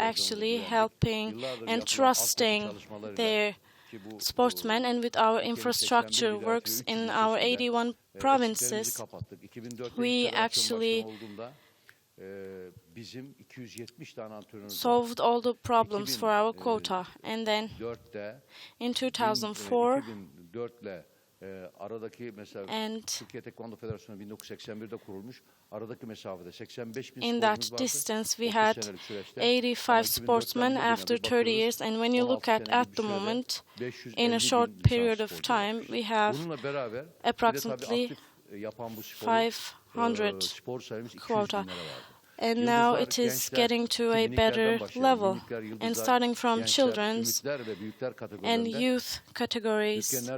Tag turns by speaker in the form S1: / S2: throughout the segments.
S1: actually
S2: güvendik.
S1: helping
S2: Yıllardır
S1: and
S2: yapılan
S1: trusting
S2: altyapı çalışmalarıyla
S1: their
S2: ki bu
S1: sportsmen, and with our
S2: Türkiye'nin 81
S1: infrastructure
S2: vilayeti ve
S1: works
S2: 300
S1: in our
S2: ilçesinde
S1: 81
S2: eksiklerimizi
S1: provinces,
S2: kapattık. 2004'te
S1: we
S2: ilk federasyon
S1: actually
S2: başkanı olduğumda bizim 270 tane antrenörümüz var.
S1: solved all the problems for our quota. And then
S2: 2004'te
S1: in 2004,
S2: 2004'le aradaki mesela
S1: and
S2: Türkiye Tekvando Federasyonu 1981'de kurulmuş. Aradaki mesafede 85 bin
S1: in
S2: sporcumuz
S1: that
S2: vardı.
S1: distance, we
S2: 30
S1: had
S2: senelik süreçte.
S1: 85 sportsmen after 30 years. And when you look at the moment, in a short period of time, we have
S2: Bununla beraber
S1: approximately
S2: aktif yapan bu sporu
S1: 500
S2: spor sayımız 200
S1: quota.
S2: binlere vardı.
S1: And now it is getting to a better level. And starting from children's and youth categories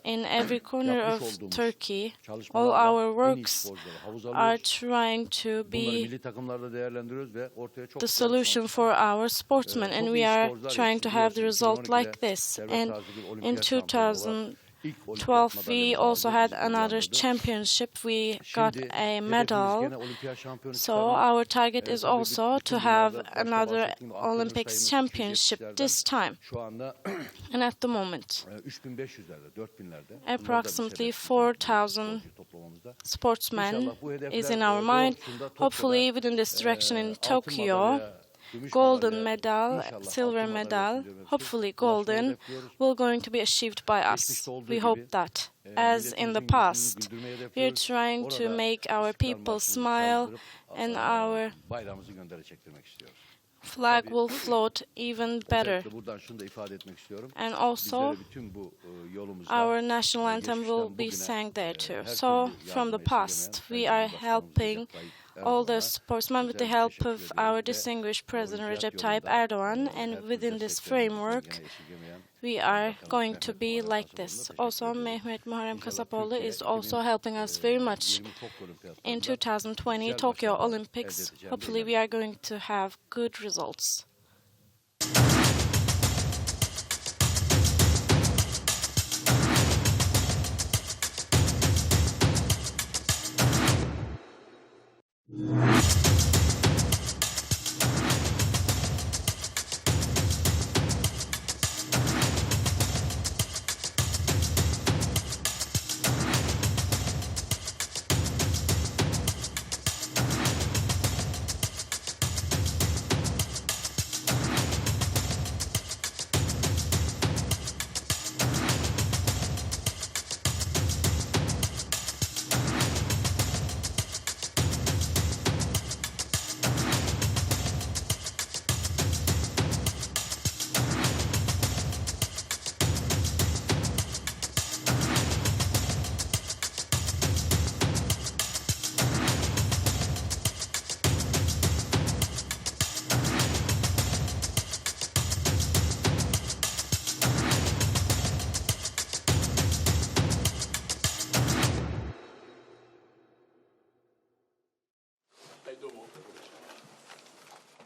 S1: in every corner of Turkey, all our works are trying to be the solution for our sportsmen, and we are trying to have the result like this. And in 2012, we also had another championship. We got a medal. So our target is also to have another Olympics championship this time. And at the moment, approximately 4,000 sportsmen is in our mind. Hopefully within this direction in Tokyo, golden medal, silver medal, hopefully golden, will going to be achieved by us. We hope that. As in the past, we are trying to make our people smile, and our flag will float even better. And also, our national anthem will be sang there too. So, from the past, we are helping all the sportsmen with the help of our distinguished President Recep Tayyip Erdogan, and within this framework, we are going to be like this. Also, Mehmet Muharrem Kasapoğlu is also helping us very much in 2020 Tokyo Olympics. Hopefully, we are going to have good results.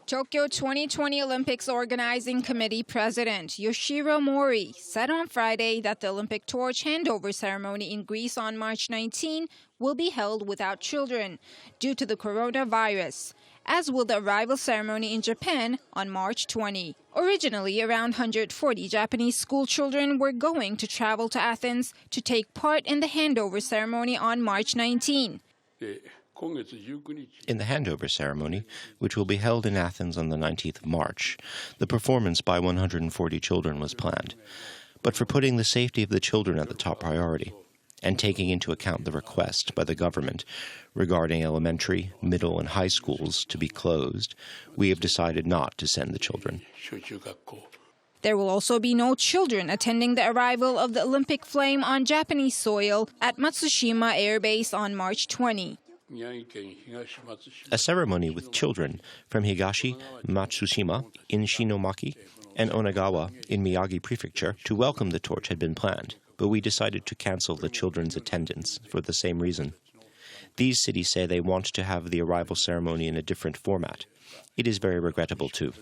S3: Tokyo 2020 Olympics Organizing Committee President Yoshiro Mori said on Friday that the Olympic torch handover ceremony in Greece on March 19 will be held without children due to the coronavirus, as will the arrival ceremony in Japan on March 20. Originally, around 140 Japanese school children were going to travel to Athens to take part in the handover ceremony on March 19.
S4: In the handover ceremony, which will be held in Athens on the 19th of March, the performance by 140 children was planned. But for putting the safety of the children at the top priority, and taking into account the request by the government regarding elementary, middle, and high schools to be closed, we have decided not to send the children.
S3: There will also be no children attending the arrival of the Olympic flame on Japanese soil at Matsushima Air Base on March 20.
S4: A ceremony with children from Higashi, Matsushima in Shinomaki and Onagawa in Miyagi Prefecture to welcome the torch had been planned, but we decided to cancel the children's attendance for the same reason. These cities say they want to have the arrival ceremony in a different format. It is very regrettable, too.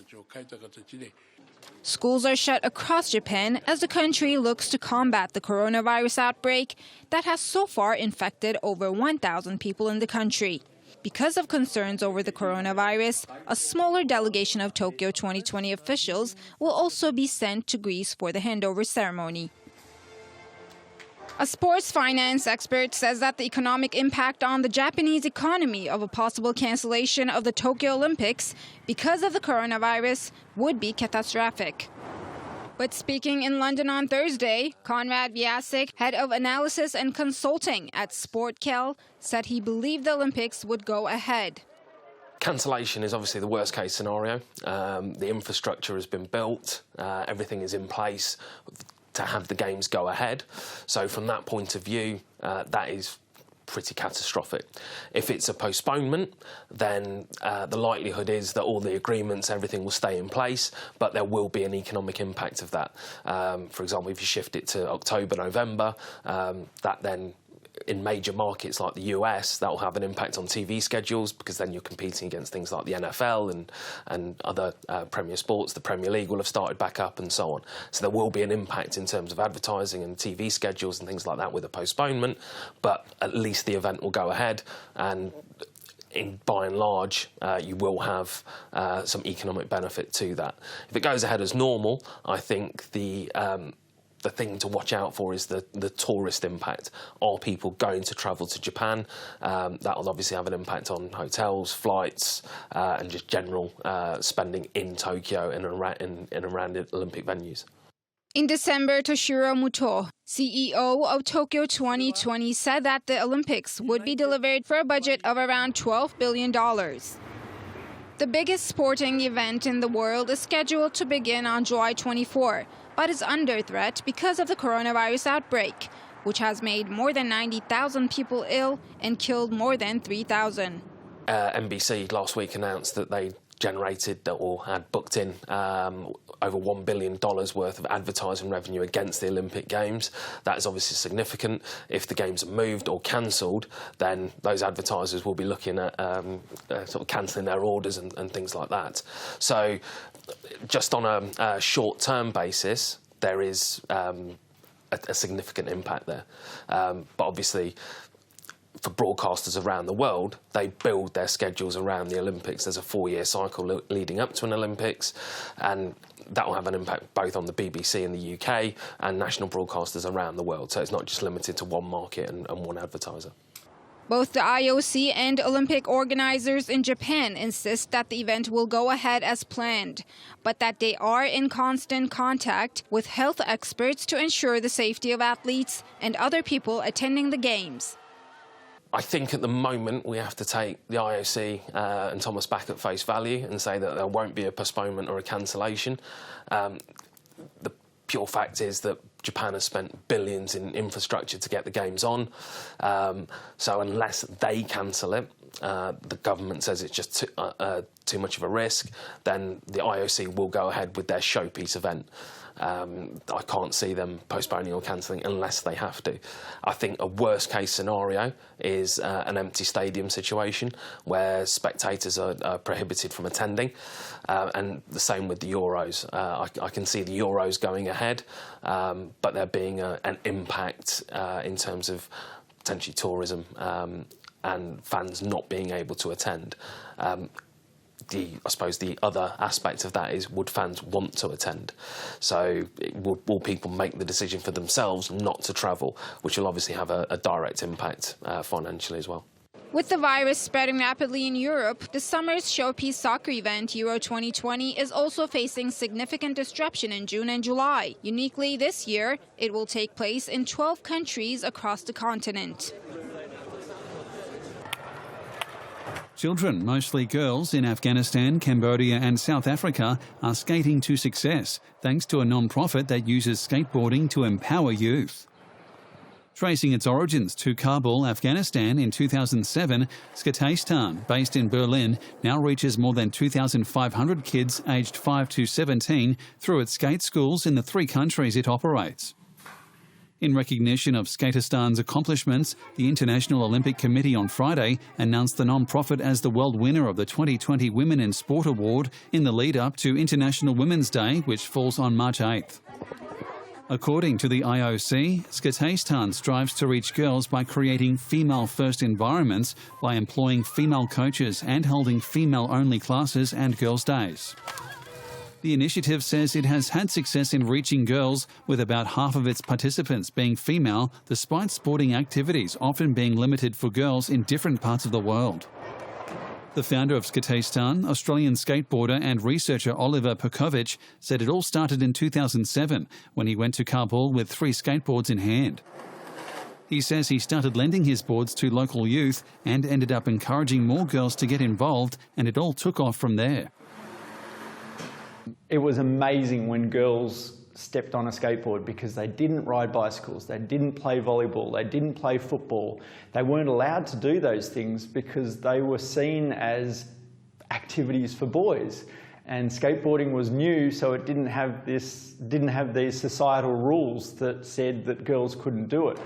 S3: Schools are shut across Japan as the country looks to combat the coronavirus outbreak that has so far infected over 1,000 people in the country. Because of concerns over the coronavirus, a smaller delegation of Tokyo 2020 officials will also be sent to Greece for the handover ceremony. A sports finance expert says that the economic impact on the Japanese economy of a possible cancellation of the Tokyo Olympics because of the coronavirus would be catastrophic. But speaking in London on Thursday, Konrad Viasek, head of analysis and consulting at SportCal, said he believed the Olympics would go ahead.
S5: Cancellation is obviously the worst case scenario. The infrastructure has been built, everything is in place to have the games go ahead. So from that point of view, that is pretty catastrophic. If it's a postponement, then the likelihood is that all the agreements, everything will stay in place, but there will be an economic impact of that. For example, if you shift it to October, November, that then in major markets like the US, that will have an impact on TV schedules because then you're competing against things like the NFL and other premier sports. The Premier League will have started back up and so on. So there will be an impact in terms of advertising and TV schedules and things like that with a postponement, but at least the event will go ahead, and by and large, you will have some economic benefit to that. If it goes ahead as normal, I think the thing to watch out for is the tourist impact. Are people going to travel to Japan? That will obviously have an impact on hotels, flights, and just general spending in Tokyo and around the Olympic venues.
S3: In December, Toshiro Muto, CEO of Tokyo 2020, said that the Olympics would be delivered for a budget of around $12 billion. The biggest sporting event in the world is scheduled to begin on July 24, but is under threat because of the coronavirus outbreak, which has made more than 90,000 people ill and killed more than 3,000.
S5: NBC last week announced that they generated or had booked in over $1 billion worth of advertising revenue against the Olympic Games. That is obviously significant. If the Games are moved or cancelled, then those advertisers will be looking at sort of cancelling their orders and things like that. So just on a short-term basis, there is a significant impact there. But obviously, for broadcasters around the world, they build their schedules around the Olympics. There's a 4-year cycle leading up to an Olympics, and that will have an impact both on the BBC in the UK and national broadcasters around the world. So it's not just limited to one market and one advertiser.
S3: Both the IOC and Olympic organizers in Japan insist that the event will go ahead as planned, but that they are in constant contact with health experts to ensure the safety of athletes and other people attending the Games.
S5: I think at the moment we have to take the IOC and Thomas Bach at face value and say that there won't be a postponement or a cancellation. The pure fact is that Japan has spent billions in infrastructure to get the Games on. So unless they cancel it, the government says it's just too much of a risk, then the IOC will go ahead with their showpiece event. I can't see them postponing or cancelling unless they have to. I think a worst-case scenario is an empty stadium situation where spectators are prohibited from attending, and the same with the Euros. I can see the Euros going ahead, but there being an impact in terms of potentially tourism and fans not being able to attend. I suppose the other aspect of that is, would fans want to attend? So will people make the decision for themselves not to travel, which will obviously have a direct impact financially as well.
S3: With the virus spreading rapidly in Europe, the summer's showpiece soccer event, Euro 2020, is also facing significant disruption in June and July. Uniquely this year, it will take place in 12 countries across the continent.
S6: Children, mostly girls, in Afghanistan, Cambodia and South Africa are skating to success thanks to a non-profit that uses skateboarding to empower youth. Tracing its origins to Kabul, Afghanistan in 2007, Skateistan, based in Berlin, now reaches more than 2,500 kids aged 5 to 17 through its skate schools in the 3 countries it operates. In recognition of Skateistan's accomplishments, the International Olympic Committee on Friday announced the non-profit as the world winner of the 2020 Women in Sport Award in the lead-up to International Women's Day, which falls on March 8th. According to the IOC, Skateistan strives to reach girls by creating female-first environments, by employing female coaches and holding female-only classes and girls' days. The initiative says it has had success in reaching girls, with about half of its participants being female, despite sporting activities often being limited for girls in different parts of the world. The founder of Skateistan, Australian skateboarder and researcher Oliver Perkovich, said it all started in 2007 when he went to Kabul with 3 skateboards in hand. He says he started lending his boards to local youth and ended up encouraging more girls to get involved, and it all took off from there.
S7: It was amazing when girls stepped on a skateboard because they didn't ride bicycles, they didn't play volleyball, they didn't play football. They weren't allowed to do those things because they were seen as activities for boys. And skateboarding was new, so it didn't have these societal rules that said that girls couldn't do it.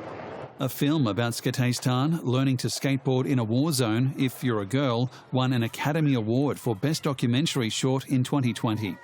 S6: A film about Skateistan, learning to skateboard in a war zone if you're a girl, won an Academy Award for Best Documentary Short in 2020.